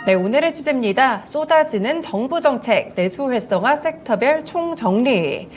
네, 오늘의 주제입니다. 쏟아지는 정부 정책, 내수 활성화 섹터별 총정리.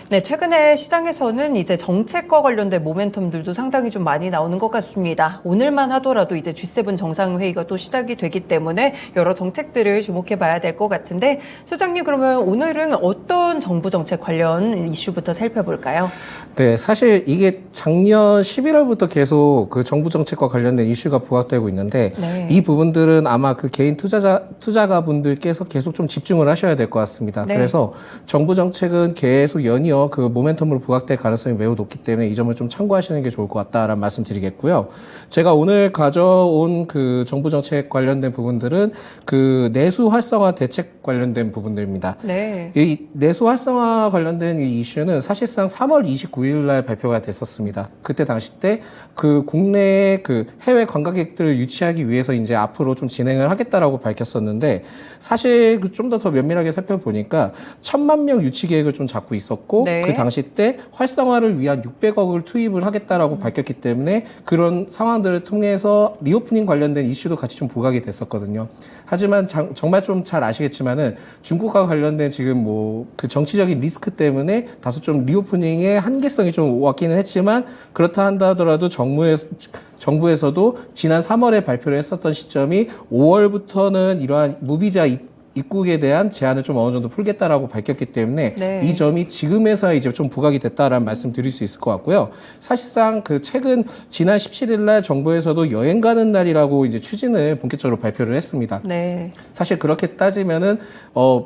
네, 최근에 시장에서는 이제 정책과 관련된 모멘텀들도 상당히 좀 많이 나오는 것 같습니다. 오늘만 하더라도 이제 G7 정상회의가 또 시작이 되기 때문에 여러 정책들을 주목해 봐야 될 것 같은데, 소장님 그러면 오늘은 어떤 정부 정책 관련 이슈부터 살펴볼까요? 네, 사실 이게 작년 11월부터 계속 그 정부 정책과 관련된 이슈가 부각되고 있는데 네. 이 부분들은 아마 그 개인 투자가분들께서 계속 좀 집중을 하셔야 될 것 같습니다. 네. 그래서 정부 정책은 계속 연이어 그 모멘텀으로 부각될 가능성이 매우 높기 때문에 이 점을 좀 참고하시는 게 좋을 것 같다라는 말씀 드리겠고요. 제가 오늘 가져온 그 정부 정책 관련된 부분들은 그 내수 활성화 대책 관련된 부분들입니다. 네. 이 내수 활성화 관련된 이 이슈는 사실상 3월 29일 날 발표가 됐었습니다. 그때 당시 때 그 국내 그 해외 관광객들을 유치하기 위해서 이제 앞으로 좀 진행을 하겠다라고 밝혔었는데 사실 좀 더 면밀하게 살펴보니까 1,000만 명 유치 계획을 좀 잡고 있었고 네. 그 당시 때 활성화를 위한 600억을 투입을 하겠다라고 밝혔기 때문에 그런 상황들을 통해서 리오프닝 관련된 이슈도 같이 좀 부각이 됐었거든요. 하지만 정말 좀 잘 아시겠지만은 중국과 관련된 지금 뭐 그 정치적인 리스크 때문에 다소 좀 리오프닝의 한계성이 좀 왔기는 했지만 그렇다 한다 하더라도 정부에서도 지난 3월에 발표를 했었던 시점이 5월부터는 이러한 무비자 입국에 대한 제한을 좀 어느 정도 풀겠다라고 밝혔기 때문에 네. 이 점이 지금에서야 이제 좀 부각이 됐다라는 말씀 드릴 수 있을 것 같고요. 사실상 그 최근 지난 17일 날 정부에서도 여행 가는 날이라고 이제 추진을 본격적으로 발표를 했습니다. 네. 사실 그렇게 따지면은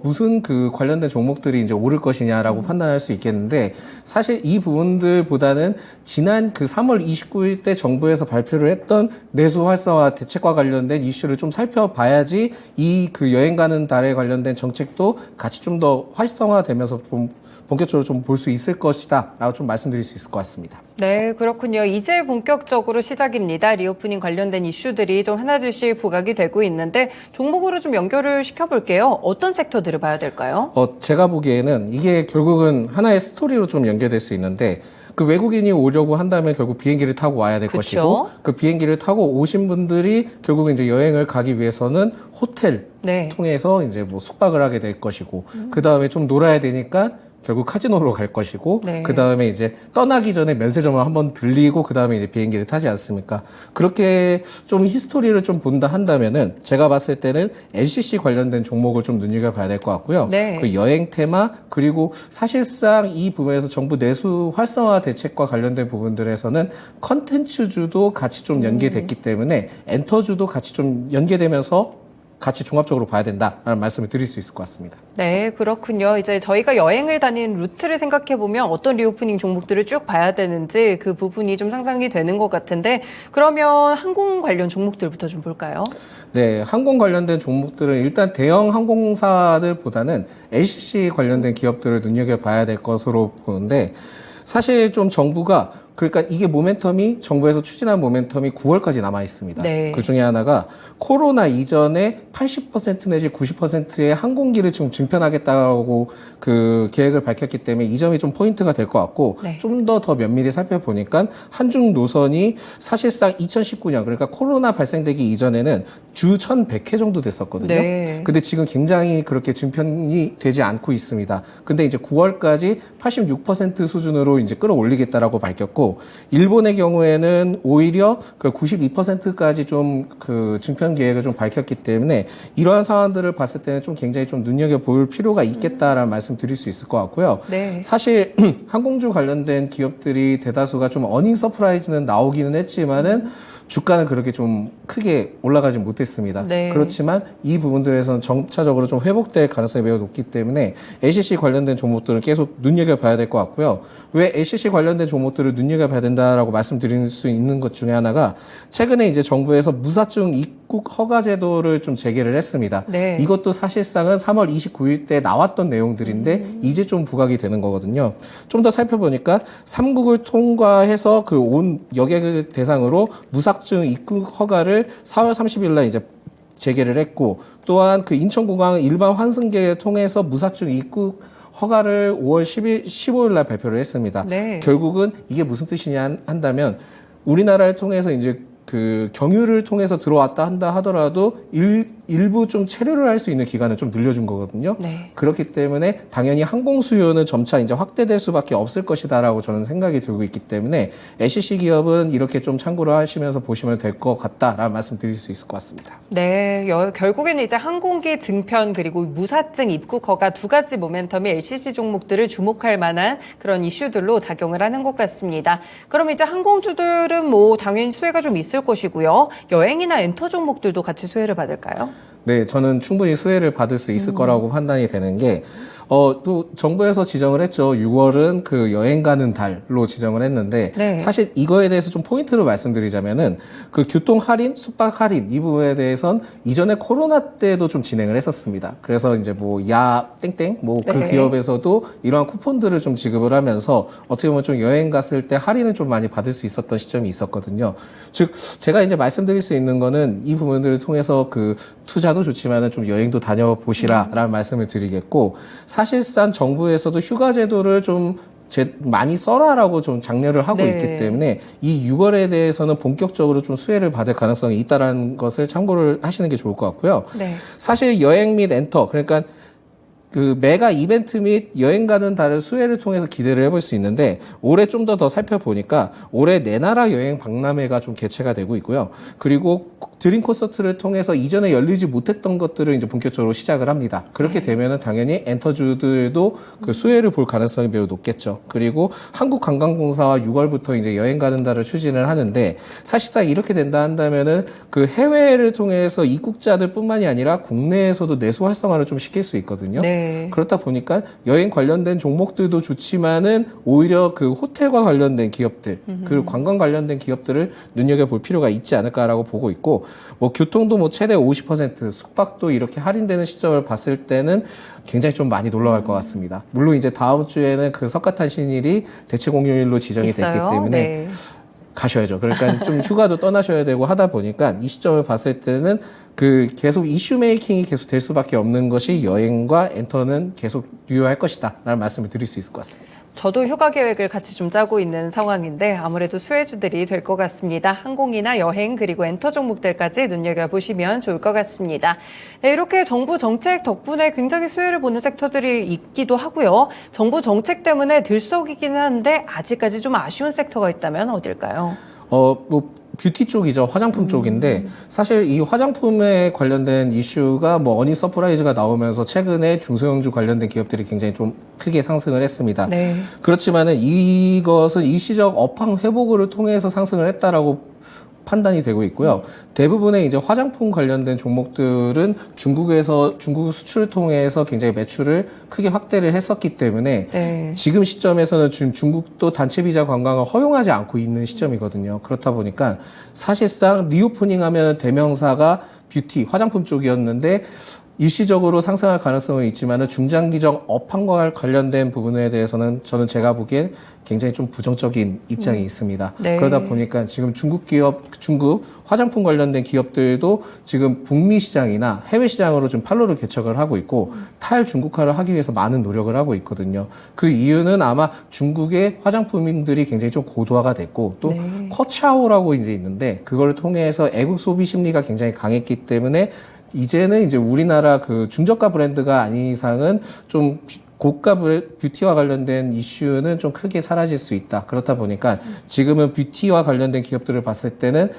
무슨 그 관련된 종목들이 이제 오를 것이냐라고 판단할 수 있겠는데 사실 이 부분들보다는 지난 그 3월 29일 때 정부에서 발표를 했던 내수 활성화 대책과 관련된 이슈를 좀 살펴봐야지 이 그 여행 가는 달에 관련된 정책도 같이 좀 더 활성화되면서 좀 본격적으로 좀 볼 수 있을 것이다 라고 좀 말씀드릴 수 있을 것 같습니다. 네, 그렇군요. 이제 본격적으로 시작입니다. 리오프닝 관련된 이슈들이 좀 하나둘씩 부각이 되고 있는데 종목으로 좀 연결을 시켜볼게요. 어떤 섹터들을 봐야 될까요? 제가 보기에는 이게 결국은 하나의 스토리로 좀 연결될 수 있는데 그 외국인이 오려고 한다면 결국 비행기를 타고 와야 될 그쵸? 것이고 그 비행기를 타고 오신 분들이 결국 이제 여행을 가기 위해서는 호텔 네. 통해서 이제 뭐 숙박을 하게 될 것이고 그 다음에 좀 놀아야 되니까 결국 카지노로 갈 것이고 네. 그 다음에 이제 떠나기 전에 면세점을 한번 들리고 그 다음에 이제 비행기를 타지 않습니까? 그렇게 좀 히스토리를 좀 본다 한다면은 제가 봤을 때는 LCC 관련된 종목을 좀 눈여겨봐야 될 것 같고요. 네. 그 여행 테마 그리고 사실상 이 부분에서 정부 내수 활성화 대책과 관련된 부분들에서는 컨텐츠주도 같이 좀 연계됐기 때문에 엔터주도 같이 좀 연계되면서 같이 종합적으로 봐야 된다라는 말씀을 드릴 수 있을 것 같습니다. 네, 그렇군요. 이제 저희가 여행을 다닌 루트를 생각해보면 어떤 리오프닝 종목들을 쭉 봐야 되는지 그 부분이 좀 상상이 되는 것 같은데 그러면 항공 관련 종목들부터 좀 볼까요? 네, 항공 관련된 종목들은 일단 대형 항공사들보다는 LCC 관련된 기업들을 눈여겨봐야 될 것으로 보는데 사실 좀 정부가 그러니까 이게 모멘텀이 정부에서 추진한 모멘텀이 9월까지 남아 있습니다. 네. 그 중에 하나가 코로나 이전에 80% 내지 90%의 항공기를 지금 증편하겠다고 그 계획을 밝혔기 때문에 이 점이 좀 포인트가 될 것 같고 네. 좀 더 면밀히 살펴보니까 한중 노선이 사실상 2019년 그러니까 코로나 발생되기 이전에는 주 1,100회 정도 됐었거든요. 네. 근데 지금 굉장히 그렇게 증편이 되지 않고 있습니다. 근데 이제 9월까지 86% 수준으로 이제 끌어올리겠다라고 밝혔고 일본의 경우에는 오히려 그 92%까지 좀 그 증편 계획을 좀 밝혔기 때문에 이러한 상황들을 봤을 때는 좀 굉장히 좀 눈여겨 볼 필요가 있겠다라는 말씀 드릴 수 있을 것 같고요. 네. 사실 항공주 관련된 기업들이 대다수가 좀 어닝 서프라이즈는 나오기는 했지만은 주가는 그렇게 좀 크게 올라가지 못했습니다. 네. 그렇지만 이 부분들에서는 점차적으로 좀 회복될 가능성이 매우 높기 때문에 LCC 관련된 종목들은 계속 눈여겨봐야 될 것 같고요. 왜 LCC 관련된 종목들을 눈여겨봐야 된다라고 말씀드릴 수 있는 것 중에 하나가 최근에 이제 정부에서 무사증 입국 허가 제도를 좀 재개를 했습니다. 네. 이것도 사실상은 3월 29일 때 나왔던 내용들인데 이제 좀 부각이 되는 거거든요. 좀 더 살펴보니까 3국을 통과해서 그 온 여객을 대상으로 무사증 입국 허가를 4월 30일 날 이제 재개를 했고 또한 그 인천공항 일반 환승객을 통해서 무사증 입국 허가를 5월 15일 날 발표를 했습니다. 네. 결국은 이게 무슨 뜻이냐 한다면 우리나라를 통해서 이제 그 경유를 통해서 들어왔다 한다 하더라도 일부 좀 체류를 할 수 있는 기간을 좀 늘려준 거거든요. 네. 그렇기 때문에 당연히 항공 수요는 점차 이제 확대될 수밖에 없을 것이다라고 저는 생각이 들고 있기 때문에 LCC 기업은 이렇게 좀 참고를 하시면서 보시면 될 것 같다라는 말씀 드릴 수 있을 것 같습니다. 네, 결국에는 이제 항공기 증편 그리고 무사증 입국 허가 두 가지 모멘텀이 LCC 종목들을 주목할 만한 그런 이슈들로 작용을 하는 것 같습니다. 그럼 이제 항공주들은 뭐 당연히 수혜가 좀 있을 것이고요. 여행이나 엔터 종목들도 같이 수혜를 받을까요? 네, 저는 충분히 수혜를 받을 수 있을 거라고 판단이 되는 게, 또 정부에서 지정을 했죠. 6월은 그 여행 가는 달로 지정을 했는데, 네. 사실 이거에 대해서 좀 포인트로 말씀드리자면은, 그 교통 할인, 숙박 할인, 이 부분에 대해선 이전에 코로나 때도 좀 진행을 했었습니다. 그래서 이제 뭐, 땡땡, 뭐 그 네. 기업에서도 이러한 쿠폰들을 좀 지급을 하면서 어떻게 보면 좀 여행 갔을 때 할인을 좀 많이 받을 수 있었던 시점이 있었거든요. 즉, 제가 이제 말씀드릴 수 있는 거는 이 부분들을 통해서 그 투자도 좋지만은 좀 여행도 다녀보시라라는 말씀을 드리겠고, 사실상 정부에서도 휴가 제도를 좀 많이 써라라고 좀 장려를 하고 네. 있기 때문에 이 6월에 대해서는 본격적으로 좀 수혜를 받을 가능성이 있다라는 것을 참고를 하시는 게 좋을 것 같고요. 네. 사실 여행 및 엔터, 그러니까 그 메가 이벤트 및 여행 가는 달을 수혜를 통해서 기대를 해볼 수 있는데, 올해 좀 더 살펴보니까 올해 네 나라 여행 박람회가 좀 개최가 되고 있고요. 그리고 드림 콘서트를 통해서 이전에 열리지 못했던 것들을 이제 본격적으로 시작을 합니다. 그렇게 되면은 당연히 엔터주들도 그 수혜를 볼 가능성이 매우 높겠죠. 그리고 한국관광공사와 6월부터 이제 여행 가는 달을 추진을 하는데, 사실상 이렇게 된다 한다면은 그 해외를 통해서 입국자들뿐만이 아니라 국내에서도 내수 활성화를 좀 시킬 수 있거든요. 네. 그렇다 보니까 여행 관련된 종목들도 좋지만은 오히려 그 호텔과 관련된 기업들, 그리고 관광 관련된 기업들을 눈여겨볼 필요가 있지 않을까라고 보고 있고, 뭐 교통도 뭐 최대 50%, 숙박도 이렇게 할인되는 시점을 봤을 때는 굉장히 좀 많이 놀러갈 것 같습니다. 물론 이제 다음 주에는 그 석가탄신일이 대체 공휴일로 지정이 됐기 있어요? 때문에 네. 가셔야죠. 그러니까 좀 휴가도 떠나셔야 되고 하다 보니까 이 시점을 봤을 때는 그 계속 이슈 메이킹이 계속 될 수밖에 없는 것이 여행과 엔터는 계속 유효할 것이다 라는 말씀을 드릴 수 있을 것 같습니다. 저도 휴가 계획을 같이 좀 짜고 있는 상황인데 아무래도 수혜주들이 될 것 같습니다. 항공이나 여행 그리고 엔터 종목들까지 눈여겨보시면 좋을 것 같습니다. 네, 이렇게 정부 정책 덕분에 굉장히 수혜를 보는 섹터들이 있기도 하고요. 정부 정책 때문에 들썩이기는 한데 아직까지 좀 아쉬운 섹터가 있다면 어딜까요? 뭐 뷰티 쪽이죠. 화장품 쪽인데, 사실 이 화장품에 관련된 이슈가 뭐 어닝 서프라이즈가 나오면서 최근에 중소형주 관련된 기업들이 굉장히 좀 크게 상승을 했습니다. 네. 그렇지만은 이것은 일시적 업황 회복을 통해서 상승을 했다라고 판단이 되고 있고요. 대부분의 이제 화장품 관련된 종목들은 중국 수출을 통해서 굉장히 매출을 크게 확대를 했었기 때문에 네. 지금 시점에서는 지금 중국도 단체 비자 관광을 허용하지 않고 있는 시점이거든요. 그렇다 보니까 사실상 리오프닝 하면 대명사가 뷰티, 화장품 쪽이었는데 일시적으로 상승할 가능성은 있지만은 중장기적 업황과 관련된 부분에 대해서는 저는 제가 보기엔 굉장히 좀 부정적인 입장이 있습니다. 네. 그러다 보니까 지금 중국 화장품 관련된 기업들도 지금 북미 시장이나 해외 시장으로 좀 판로를 개척을 하고 있고 탈중국화를 하기 위해서 많은 노력을 하고 있거든요. 그 이유는 아마 중국의 화장품들이 굉장히 좀 고도화가 됐고 또 네. 커차오라고 이제 있는데 그걸 통해서 애국 소비 심리가 굉장히 강했기 때문에 이제는 이제 우리나라 그 중저가 브랜드가 아닌 이상은 좀 고가 뷰티와 관련된 이슈는 좀 크게 사라질 수 있다. 그렇다 보니까 지금은 뷰티와 관련된 기업들을 봤을 때는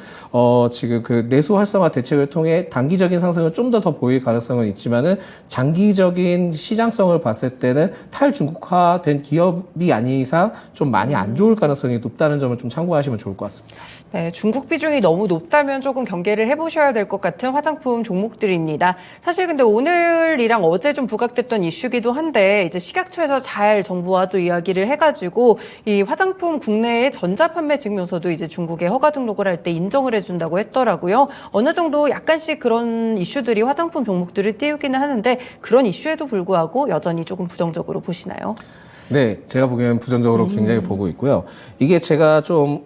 지금 그 내수 활성화 대책을 통해 단기적인 상승을 좀 더 보일 가능성은 있지만은 장기적인 시장성을 봤을 때는 탈중국화된 기업이 아닌 이상 좀 많이 안 좋을 가능성이 높다는 점을 좀 참고하시면 좋을 것 같습니다. 네, 중국 비중이 너무 높다면 조금 경계를 해보셔야 될 것 같은 화장품 종목들입니다. 사실 근데 오늘이랑 어제 좀 부각됐던 이슈기도 한데 이제 식약처에서 잘 정부와도 이야기를 해가지고 이 화장품 국내의 전자판매 증명서도 이제 중국에 허가 등록을 할 때 인정을 해준다고 했더라고요. 어느 정도 약간씩 그런 이슈들이 화장품 종목들을 띄우기는 하는데 그런 이슈에도 불구하고 여전히 조금 부정적으로 보시나요? 네, 제가 보기에는 부정적으로 굉장히 보고 있고요. 이게 제가 좀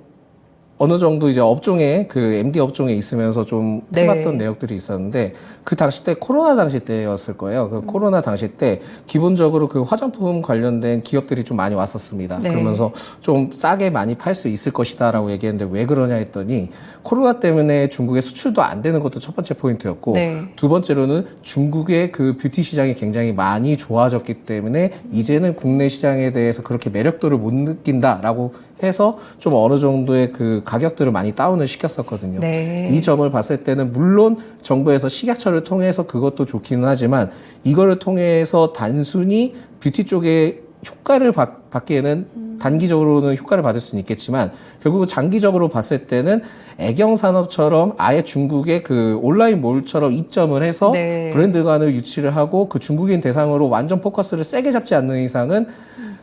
어느 정도 이제 업종에 그 MD 업종에 있으면서 좀 네. 해봤던 내역들이 있었는데 그 당시 때 코로나 당시 때였을 거예요. 그 코로나 당시 때 기본적으로 그 화장품 관련된 기업들이 좀 많이 왔었습니다. 네. 그러면서 좀 싸게 많이 팔 수 있을 것이다라고 얘기했는데 왜 그러냐 했더니 코로나 때문에 중국에 수출도 안 되는 것도 첫 번째 포인트였고 네. 두 번째로는 중국의 그 뷰티 시장이 굉장히 많이 좋아졌기 때문에 이제는 국내 시장에 대해서 그렇게 매력도를 못 느낀다라고 해서 좀 어느 정도의 그 가격들을 많이 다운을 시켰었거든요. 네. 이 점을 봤을 때는 물론 정부에서 식약처를 통해서 그것도 좋기는 하지만 이거를 통해서 단순히 뷰티 쪽에 효과를 받기에는 단기적으로는 효과를 받을 수는 있겠지만 결국은 장기적으로 봤을 때는 애경 산업처럼 아예 중국의 그 온라인 몰처럼 입점을 해서 네. 브랜드관을 유치를 하고 그 중국인 대상으로 완전 포커스를 세게 잡지 않는 이상은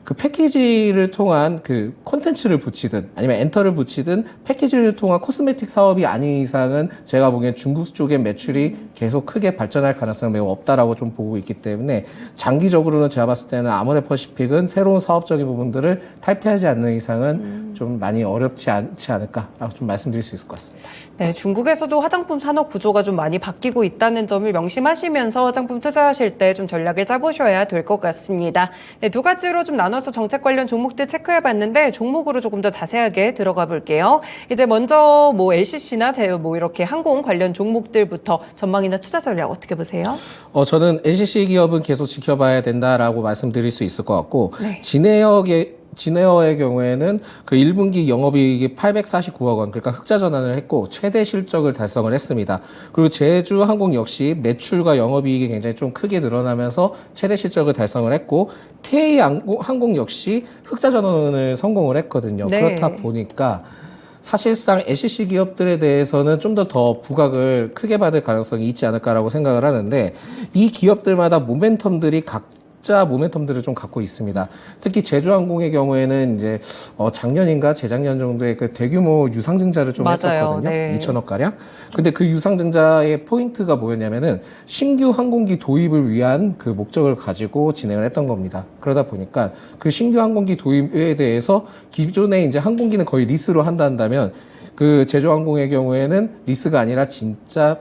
그 패키지를 통한 그 콘텐츠를 붙이든 아니면 엔터를 붙이든 패키지를 통한 코스메틱 사업이 아닌 이상은 제가 보기엔 중국 쪽의 매출이 계속 크게 발전할 가능성이 매우 없다라고 좀 보고 있기 때문에 장기적으로는 제가 봤을 때는 아모레퍼시픽은 새로운 사업적인 부분들을 탈피하지 않는 이상은 좀 많이 어렵지 않지 않을까라고 좀 말씀드릴 수 있을 것 같습니다. 네, 중국에서도 화장품 산업 구조가 좀 많이 바뀌고 있다는 점을 명심하시면서 화장품 투자하실 때 좀 전략을 짜보셔야 될 것 같습니다. 네, 두 가지로 좀 나눠서 정책 관련 종목들 체크해봤는데 종목으로 조금 더 자세하게 들어가 볼게요. 이제 먼저 뭐 LCC나 뭐 이렇게 항공 관련 종목들부터 전망이나 투자 전략 어떻게 보세요? 저는 LCC 기업은 계속 지켜봐야 된다라고 말씀드릴 수 있을 것 같고 네. 진에어의 경우에는 그 1분기 영업이익이 849억 원, 그러니까 흑자 전환을 했고 최대 실적을 달성을 했습니다. 그리고 제주항공 역시 매출과 영업이익이 굉장히 좀 크게 늘어나면서 최대 실적을 달성을 했고 TA항공 역시 흑자 전환을 성공을 했거든요. 네. 그렇다 보니까 사실상 LCC 기업들에 대해서는 좀 더 부각을 크게 받을 가능성이 있지 않을까라고 생각을 하는데 이 기업들마다 모멘텀들이 각자 모멘텀들을 좀 갖고 있습니다. 특히 제주항공의 경우에는 이제 작년인가 재작년 정도에 그 대규모 유상증자를 좀 맞아요. 했었거든요. 네. 2천억 가량. 근데 그 유상증자의 포인트가 뭐였냐면은 신규 항공기 도입을 위한 그 목적을 가지고 진행을 했던 겁니다. 그러다 보니까 그 신규 항공기 도입에 대해서 기존에 이제 항공기는 거의 리스로 한다면 그 제주항공의 경우에는 리스가 아니라 진짜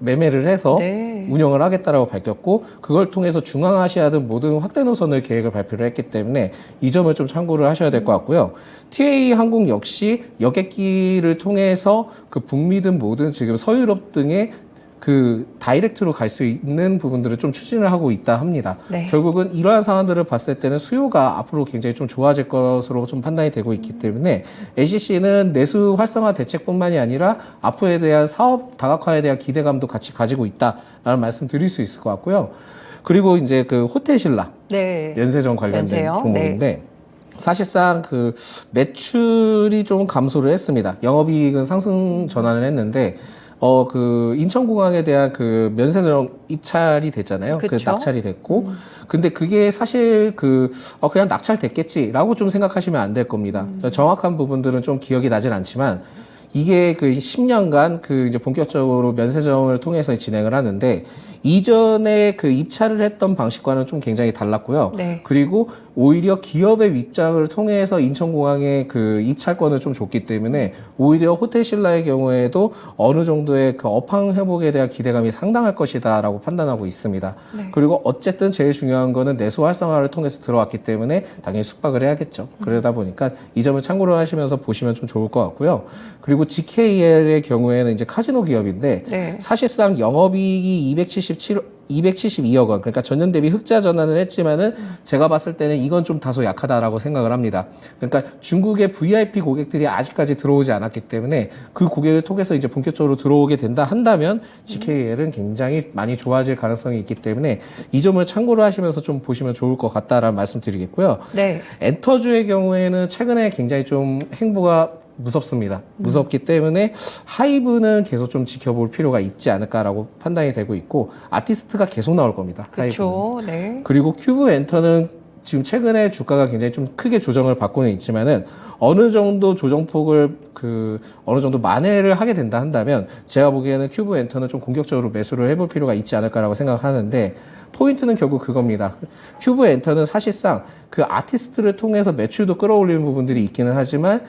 매매를 해서 네. 운영을 하겠다라고 밝혔고 그걸 통해서 중앙아시아 등 모든 확대 노선을 계획을 발표를 했기 때문에 이 점을 좀 참고를 하셔야 될 것 같고요. TA 항공 역시 여객기를 통해서 그 북미 등 모든 지금 서유럽 등의 그 다이렉트로 갈 수 있는 부분들을 좀 추진을 하고 있다 합니다. 네. 결국은 이러한 상황들을 봤을 때는 수요가 앞으로 굉장히 좀 좋아질 것으로 좀 판단이 되고 있기 때문에 LCC는 내수 활성화 대책뿐만이 아니라 앞으로에 대한 사업 다각화에 대한 기대감도 같이 가지고 있다라는 말씀 드릴 수 있을 것 같고요. 그리고 이제 그 호텔신라 네. 면세점 관련된 면세요? 종목인데 사실상 그 매출이 좀 감소를 했습니다. 영업이익은 상승 전환을 했는데 그 인천공항에 대한 그 면세점 입찰이 됐잖아요. 그 그쵸? 낙찰이 됐고. 근데 그게 사실 그냥 낙찰됐겠지라고 좀 생각하시면 안 될 겁니다. 정확한 부분들은 좀 기억이 나질 않지만 이게 그 10년간 그 이제 본격적으로 면세점을 통해서 진행을 하는데 이전에 그 입찰을 했던 방식과는 좀 굉장히 달랐고요. 네. 그리고 오히려 기업의 입장을 통해서 인천공항에 그 입찰권을 좀 줬기 때문에 오히려 호텔신라의 경우에도 어느 정도의 그 업황 회복에 대한 기대감이 상당할 것이다라고 판단하고 있습니다. 네. 그리고 어쨌든 제일 중요한 거는 내수 활성화를 통해서 들어왔기 때문에 당연히 숙박을 해야겠죠. 그러다 보니까 이 점을 참고를 하시면서 보시면 좀 좋을 것 같고요. 그리고 GKL의 경우에는 이제 카지노 기업인데 네. 사실상 영업이익이 272억 원, 그러니까 전년 대비 흑자 전환을 했지만은 제가 봤을 때는 이건 좀 다소 약하다라고 생각을 합니다. 그러니까 중국의 VIP 고객들이 아직까지 들어오지 않았기 때문에 그 고객을 통해서 이제 본격적으로 들어오게 된다 한다면 GKL은 굉장히 많이 좋아질 가능성이 있기 때문에 이 점을 참고로 하시면서 좀 보시면 좋을 것 같다라는 말씀 드리겠고요. 네. 엔터주의 경우에는 최근에 굉장히 좀 행보가 무섭습니다. 무섭기 때문에 하이브는 계속 좀 지켜볼 필요가 있지 않을까라고 판단이 되고 있고 아티스트가 계속 나올 겁니다. 그렇죠. 하이브는. 네. 그리고 큐브 엔터는 지금 최근에 주가가 굉장히 좀 크게 조정을 받고는 있지만은 어느 정도 조정폭을 어느 정도 만회를 하게 된다 한다면 제가 보기에는 큐브 엔터는 좀 공격적으로 매수를 해볼 필요가 있지 않을까라고 생각하는데 포인트는 결국 그겁니다. 큐브 엔터는 사실상 그 아티스트를 통해서 매출도 끌어올리는 부분들이 있기는 하지만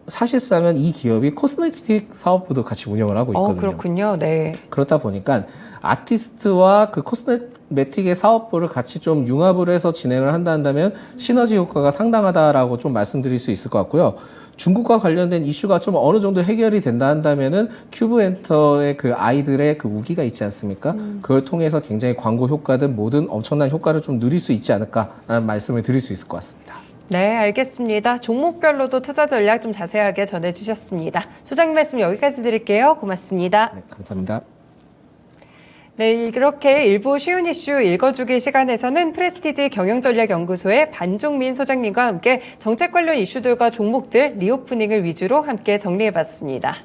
사실상은 이 기업이 코스메틱 사업부도 같이 운영을 하고 있거든요. 그렇군요. 네. 그렇다 보니까 아티스트와 그 코스메틱의 사업부를 같이 좀 융합을 해서 진행을 한다면 시너지 효과가 상당하다라고 좀 말씀드릴 수 있을 것 같고요. 중국과 관련된 이슈가 좀 어느 정도 해결이 된다 한다면은 큐브엔터의 그 아이들의 그 우기가 있지 않습니까? 그걸 통해서 굉장히 광고 효과든 뭐든 엄청난 효과를 좀 누릴 수 있지 않을까라는 말씀을 드릴 수 있을 것 같습니다. 네, 알겠습니다. 종목별로도 투자 전략 좀 자세하게 전해주셨습니다. 소장님 말씀 여기까지 드릴게요. 고맙습니다. 네, 감사합니다. 네, 이렇게 일부 쉬운 이슈 읽어주기 시간에서는 프레스티지 경영전략연구소의 반종민 소장님과 함께 정책 관련 이슈들과 종목들 리오프닝을 위주로 함께 정리해봤습니다.